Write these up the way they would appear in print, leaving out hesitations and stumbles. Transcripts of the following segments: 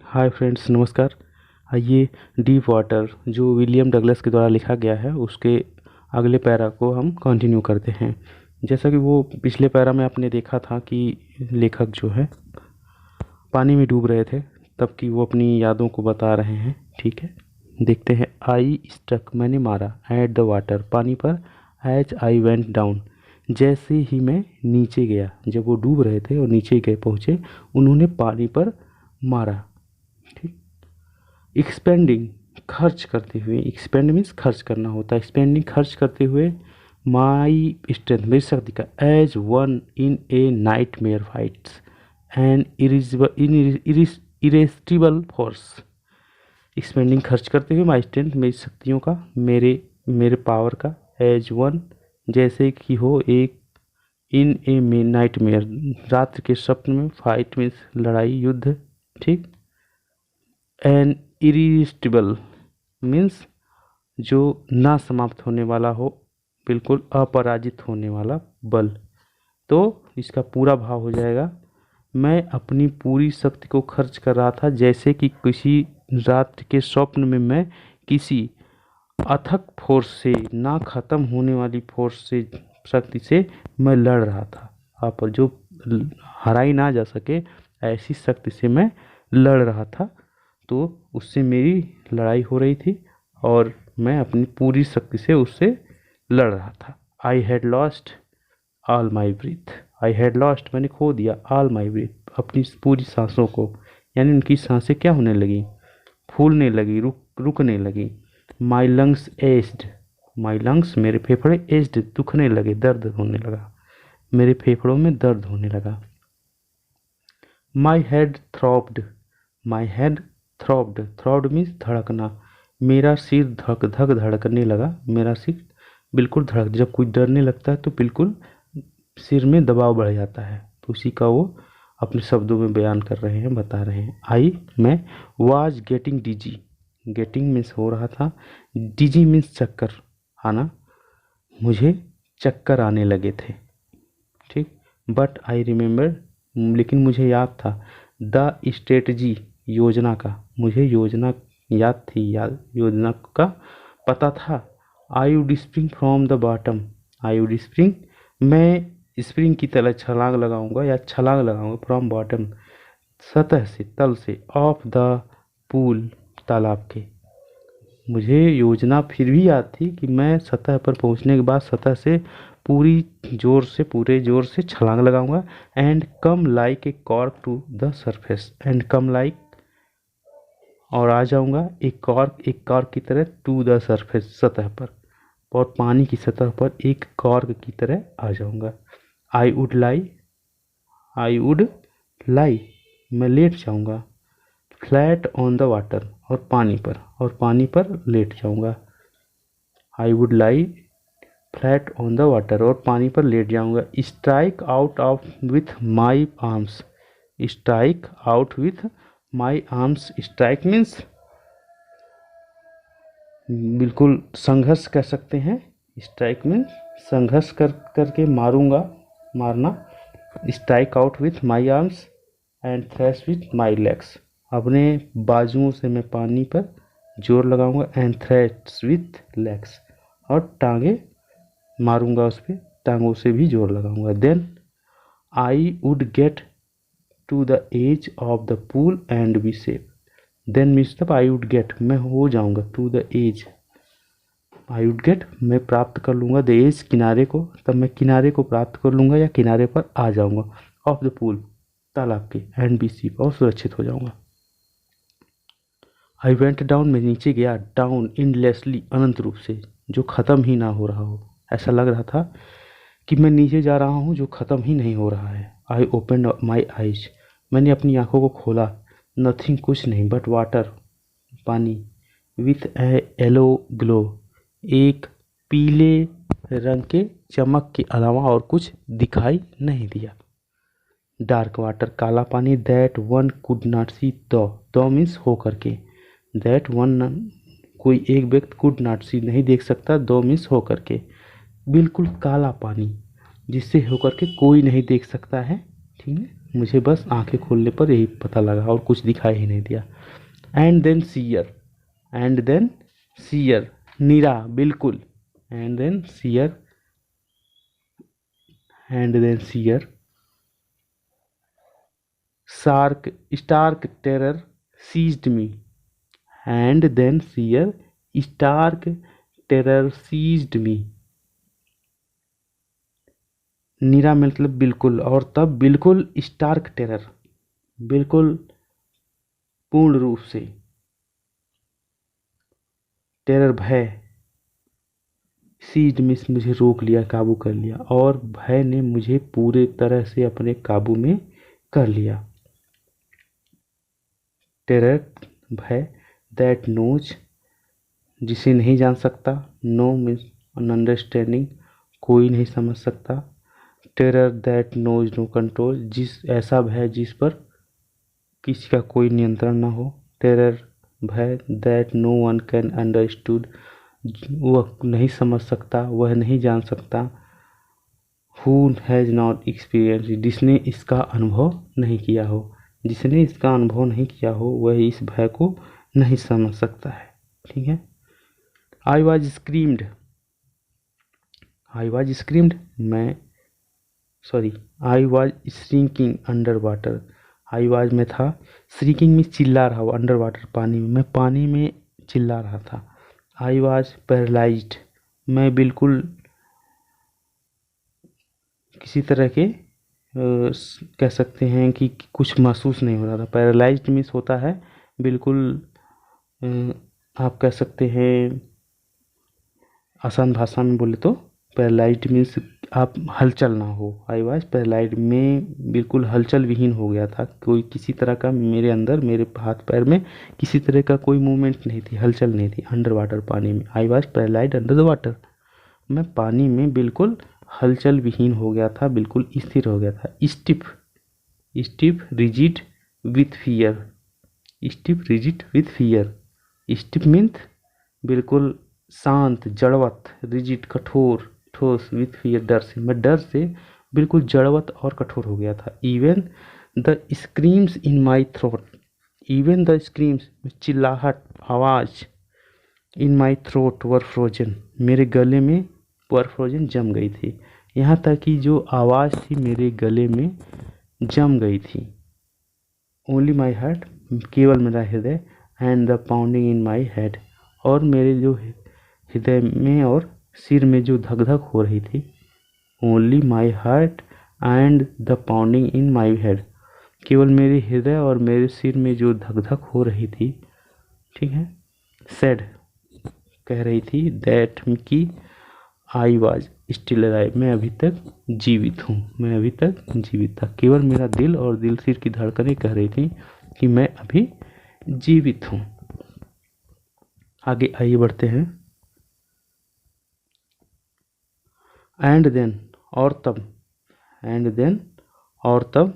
Hi friends, नमस्कार। आइए deep water जो विलियम डगलस के द्वारा लिखा गया है उसके अगले पैरा को हम कंटिन्यू करते हैं। जैसा कि वो पिछले पैरा में आपने देखा था कि लेखक जो है पानी में डूब रहे थे, तब की वो अपनी यादों को बता रहे हैं। ठीक है, देखते हैं। आई स्ट्रक, मैंने मारा, एट द वाटर, पानी पर, एज आई वेंट डाउन, जैसे ही मैं नीचे गया। जब वो डूब रहे थे और नीचे गए पहुँचे, उन्होंने पानी पर मारा। ठीक। एक्सपेंडिंग, खर्च करते हुए, एक्सपेंड मीन्स खर्च करना होता है। एक्सपेंडिंग, खर्च करते हुए, माई स्ट्रेंथ, मेरी शक्ति का, as one in a nightmare fights and irresistible force. Expending, खर्च करते हुए, माई स्ट्रेंथ, मेरी शक्तियों का, मेरे मेरे पावर का, एज वन, जैसे कि हो एक, इन ए नाइट मेयर, रात्र के स्वप्न में, फाइट मीन्स लड़ाई, युद्ध। ठीक। एन इरिस्टिबल मीन्स जो ना समाप्त होने वाला हो, बिल्कुल अपराजित होने वाला बल। तो इसका पूरा भाव हो जाएगा, मैं अपनी पूरी शक्ति को खर्च कर रहा था, जैसे कि किसी रात के स्वप्न में मैं किसी अथक फोर्स से, ना खत्म होने वाली फोर्स से, शक्ति से मैं लड़ रहा था। आप जो हराई ना जा सके, ऐसी शक्ति से मैं लड़ रहा था। तो उससे मेरी लड़ाई हो रही थी और मैं अपनी पूरी शक्ति से उससे लड़ रहा था। I had lost all my breath, I had lost, मैंने खो दिया, ऑल माई ब्रीथ, अपनी पूरी सांसों को। यानी उनकी सांसें क्या होने लगी, फूलने लगी, रुकने लगी। माई लंग्स एज्ड, माई लंग्स, मेरे फेफड़े, एज्ड, दुखने लगे, दर्द होने लगा, मेरे फेफड़ों में दर्द होने लगा। My head throbbed, my head throbbed, throbbed means धड़कना, मेरा सिर धक धक धड़कने लगा, मेरा सिर बिल्कुल धड़क, जब कोई डरने लगता है तो बिल्कुल सिर में दबाव बढ़ जाता है, तो उसी का वो अपने शब्दों में बयान कर रहे हैं, बता रहे हैं। आई, मैं, was getting dizzy, getting means हो रहा था, डिजी मीन्स चक्कर आना, मुझे चक्कर आने लगे थे। ठीक। बट आई रिमेंबर, लेकिन मुझे याद था, द स्ट्रेटजी, योजना का, मुझे योजना याद थी, योजना का पता था। I would spring from the bottom, I would spring, मैं स्प्रिंग की तरह छलांग लगाऊंगा या छलांग लगाऊंगा, फ्रॉम बॉटम, सतह से, तल से, ऑफ द पूल, तालाब के। मुझे योजना फिर भी याद थी कि मैं सतह पर पहुंचने के बाद सतह से पूरे जोर से छलांग लगाऊंगा। And come like a cork to the surface, and come like, और आ जाऊंगा, एक कॉर्क की तरह, टू द सरफेस, सतह पर, और पानी की सतह पर एक कॉर्क की तरह आ जाऊंगा। I would lie, I would लाई, मैं लेट जाऊंगा, फ्लैट ऑन द वाटर, और पानी पर लेट जाऊंगा। I would lie flat on the water, और पानी पर लेट जाऊंगा। Strike out of with my arms, strike out with my arms, strike means बिल्कुल संघर्ष कर सकते हैं, स्ट्राइक मीन्स संघर्ष करके मारूंगा, मारना। Strike out with my arms and trash with my legs, अपने बाजुओं से मैं पानी पर जोर लगाऊंगा, एंड थ्रैश विथ लेग्स, और टांगे मारूंगा, उस पर टांगों से भी जोर लगाऊंगा। Then I would get to the edge of the pool and be safe, then means तब, आई वुड गेट, मैं हो जाऊंगा, to the edge, I would get, मैं प्राप्त कर लूंगा, द एज, किनारे को, तब मैं किनारे को प्राप्त कर लूंगा या किनारे पर आ जाऊंगा, ऑफ द पूल, तालाब के, एंड बी सेफ, और सुरक्षित हो जाऊंगा। आई वेंट डाउन, मैं नीचे गया, डाउन इनलेसली, अनंत रूप से, जो ख़त्म ही ना हो रहा हो, ऐसा लग रहा था कि मैं नीचे जा रहा हूँ जो ख़त्म ही नहीं हो रहा है। आई ओपन माई आइज, मैंने अपनी आंखों को खोला, नथिंग, कुछ नहीं, बट वाटर, पानी, विथ ए येलो ग्लो, एक पीले रंग के चमक के अलावा और कुछ दिखाई नहीं दिया। डार्क वाटर, काला पानी, that one could not see, the means हो करके, दैट वन, कोई एक व्यक्ति कुड नॉट सी, नहीं देख सकता, दो मीन्स हो करके, बिल्कुल काला पानी जिससे होकर के कोई नहीं देख सकता है। ठीक है, मुझे बस आंखें खोलने पर यही पता लगा और कुछ दिखाई ही नहीं दिया। And then sheer, and then sheer, नीरा बिल्कुल, and then sheer, and then sheer, shark stark terror seized me, and then sheer stark terror seized me. नीरा मतलब बिल्कुल, और तब बिल्कुल स्टार्क टेरर, बिल्कुल पूर्ण रूप से, टेरर भय, सीज्ड मिस मुझे रोक लिया, काबू कर लिया, और भय ने मुझे पूरे तरह से अपने काबू में कर लिया। टेरर भय, दैट नोज जिसे नहीं जान सकता, नो मीन्स अंडरस्टैंडिंग कोई नहीं समझ सकता, terror that knows no control जिस ऐसा भय जिस पर किसी का कोई नियंत्रण न हो, टेरर भय that no one can understood वह नहीं समझ सकता, वह नहीं जान सकता, हु हैज़ नॉट एक्सपीरियंस जिसने इसका अनुभव नहीं किया हो, जिसने इसका अनुभव नहीं किया हो वह इस भय को नहीं समझ सकता है। ठीक है। I was screamed, I was screamed, मैं sorry I was shrinking under water, I was में था, श्रिंकिंग में चिल्ला रहा हुआ, अंडर वाटर पानी में, मैं पानी में चिल्ला रहा था। आई वॉज पैरालाइज्ड, मैं बिल्कुल किसी तरह के कह सकते हैं कि कुछ महसूस नहीं हो रहा था। पैरालाइज्ड मीन्स होता है बिल्कुल आप कह सकते हैं आसान भाषा में बोले तो पैरालाइज्ड मीन्स आप हलचल ना हो। आई वाज पैरालाइज्ड, में बिल्कुल हलचल विहीन हो गया था, कोई किसी तरह का मेरे अंदर मेरे हाथ पैर में किसी तरह का कोई मूवमेंट नहीं थी, हलचल नहीं थी। अंडर वाटर पानी में, I was paralysed under the water, मैं पानी में बिल्कुल हलचल विहीन हो गया था, बिल्कुल स्थिर हो गया था। Stiff, stiff rigid with fear, stiff rigid with fear, stiff means बिल्कुल शांत जड़वत, रिजिड कठोर, ठोस, विथ फियर डर से, मैं डर से बिल्कुल जड़वत और कठोर हो गया था। Even the screams in my throat, even the screams चिल्लाहट आवाज, इन माई थ्रोट वर फ्रोजन, मेरे गले में वर फ्रोजन जम गई थी, यहाँ तक कि जो आवाज़ थी मेरे गले में जम गई थी। ओनली माई हार्ट, केवल मेरा हृदय, and the pounding in my head, और मेरे जो हृदय में और सिर में जो धक धक हो रही थी। Only my heart and the pounding in my head, केवल मेरे हृदय और मेरे सिर में जो धक धक हो रही थी। ठीक है। सेड कह रही थी, दैट कि आई वाज स्टिल अलाइव, मैं अभी तक जीवित हूँ, मैं अभी तक जीवित था। केवल मेरा दिल और दिल सिर की धड़कनें कह रही थी कि मैं अभी जीवित हूँ। आगे आइए बढ़ते हैं। एंड देन, और तब, एंड देन और तब,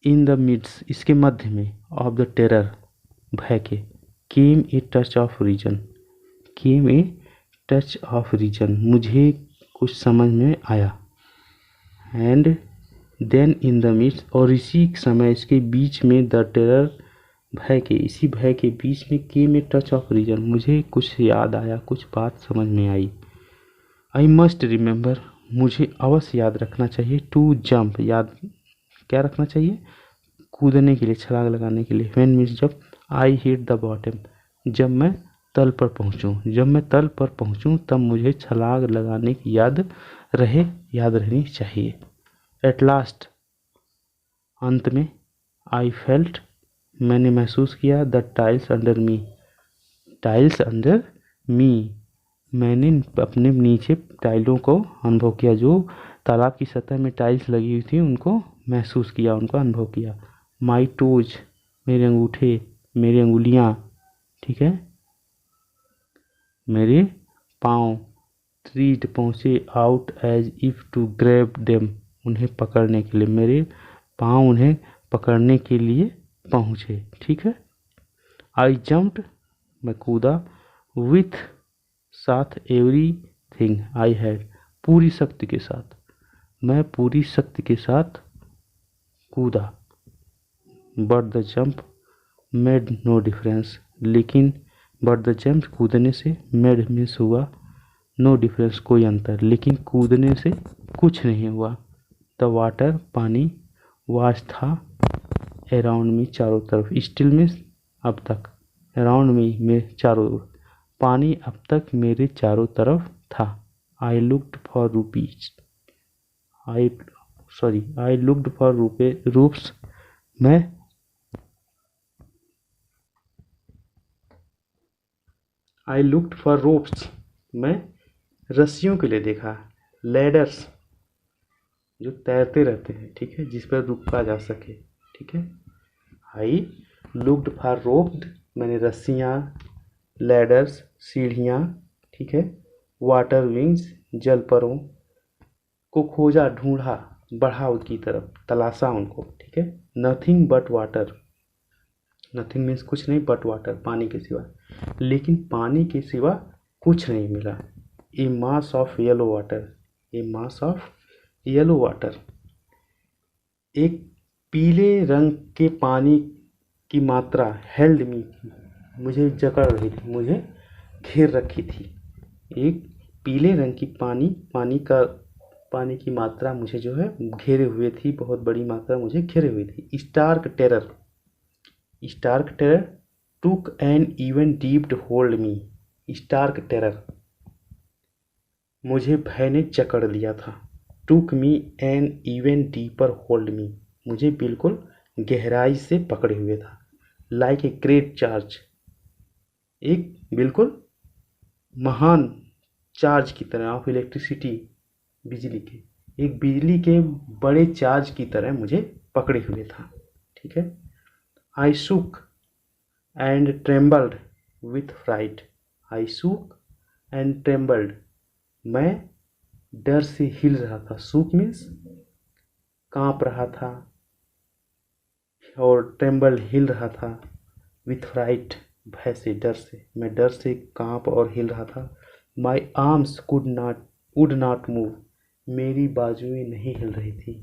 इन द मिड्स इसके मध्य में, ऑफ द टेरर भय के, came a touch of reason, came a touch of reason मुझे कुछ समझ में आया। And then in the midst, और इसी समय इसके बीच में, द टेरर भय के, इसी भय के बीच में, केम ए टच ऑफ रीजन मुझे कुछ याद आया, कुछ बात समझ में आई। आई मस्ट रिमेंबर, मुझे अवश्य याद रखना चाहिए, टू जंप, याद क्या रखना चाहिए, कूदने के लिए, छलांग लगाने के लिए। व्हेन मीन्स जब, आई हिट द बॉटम, जब मैं तल पर पहुंचूं, जब मैं तल पर पहुंचूं तब मुझे छलांग लगाने की याद रहनी चाहिए। एट लास्ट, अंत में, आई फेल्ट, मैंने महसूस किया, the tiles under me, tiles under मी, मैंने अपने नीचे टाइलों को अनुभव किया, जो तालाब की सतह में टाइल्स लगी हुई थी उनको महसूस किया, उनका अनुभव किया। माई टोज, मेरे अंगूठे, मेरी अंगुलियाँ, ठीक है, मेरे पाँव, ट्रीट पहुँचे, out as if to grab them, उन्हें पकड़ने के लिए, मेरे पाँव उन्हें पकड़ने के लिए पहुँचे। ठीक है। आई जम्प्ड, मैं कूदा, विथ साथ, एवरी थिंग आई हैड, पूरी शक्ति के साथ, मैं पूरी शक्ति के साथ कूदा, but the jump made no difference, लेकिन बट द जंप कूदने से, मेड मीन्स हुआ, नो डिफरेंस कोई अंतर, लेकिन कूदने से कुछ नहीं हुआ। द वाटर पानी, वाज था, अराउंड मी चारों तरफ, स्टिल मीन्स अब तक, अराउंड मी मेरे चारों ओर, पानी अब तक मेरे चारों तरफ था। I looked for ropes, I I looked for ropes, मैं आई लुक्ड फॉर रोप्स, मैं रस्सियों के लिए देखा। लैडर्स जो तैरते रहते हैं, ठीक है, जिस पर रुका जा सके, ठीक है। आई लुक्ड फॉर रोप्ड, मैंने रस्सियाँ, लैडर्स सीढ़ियाँ, ठीक है, वाटर विंग्स जलपरों को खोजा, ढूंढा, बढ़ा उनकी तरफ, तलाशा उनको, ठीक है। Nothing but water, nothing means कुछ नहीं, बट वाटर पानी के सिवा, लेकिन पानी के सिवा कुछ नहीं मिला। A mass of yellow water, a mass of yellow water, एक पीले रंग के पानी की मात्रा, हेल्ड मी, मुझे जकड़ रही थी, मुझे घेर रखी थी। एक पीले रंग की पानी की मात्रा मुझे जो है घेरे हुए थी, बहुत बड़ी मात्रा मुझे घेरे हुई थी। Stark terror, stark terror took an even deeper hold me, stark terror मुझे भय ने जकड़ लिया था। Took me an even deeper hold me, मुझे बिल्कुल गहराई से पकड़े हुए था। लाइक ए ग्रेट चार्ज, एक बिल्कुल महान चार्ज की तरह, ऑफ इलेक्ट्रिसिटी, बिजली के, एक बिजली के बड़े चार्ज की तरह मुझे पकड़े हुए था, ठीक है। I shook and trembled with fright, I shook and trembled, मैं डर से हिल रहा था। शुक मीन्स कांप रहा था, और ट्रेम्बल्ड हिल रहा था, विथ फ्राइट भय से, डर से, मैं डर से कांप और हिल रहा था। My arms would not move, मेरी बाजुएं नहीं हिल रही थी।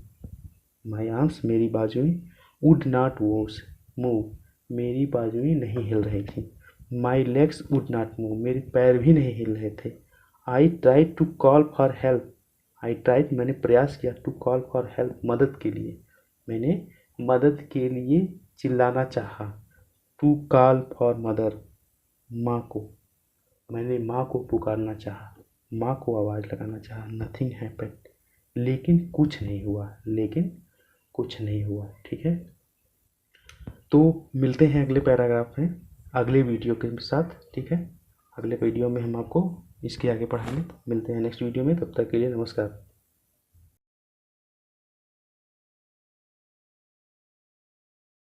माई आर्म्स, मेरी बाजुएं, वुड नॉट मूव, मेरी बाजुएं नहीं हिल रही थी। My legs would not move, मेरे पैर भी नहीं हिल रहे थे। I tried to call for help, I tried मैंने प्रयास किया, टू कॉल फॉर हेल्प मदद के लिए, मैंने मदद के लिए चिल्लाना चाहा। टू कॉल फॉर मदर, माँ को, मैंने माँ को पुकारना चाहा, माँ को आवाज़ लगाना चाहा। नथिंग हैपेंड, लेकिन कुछ नहीं हुआ, लेकिन कुछ नहीं हुआ, ठीक है। तो मिलते हैं अगले पैराग्राफ में, अगले वीडियो के साथ, ठीक है। अगले वीडियो में हम आपको इसके आगे पढ़ाएंगे। मिलते हैं नेक्स्ट वीडियो में, तब तक के लिए नमस्कार।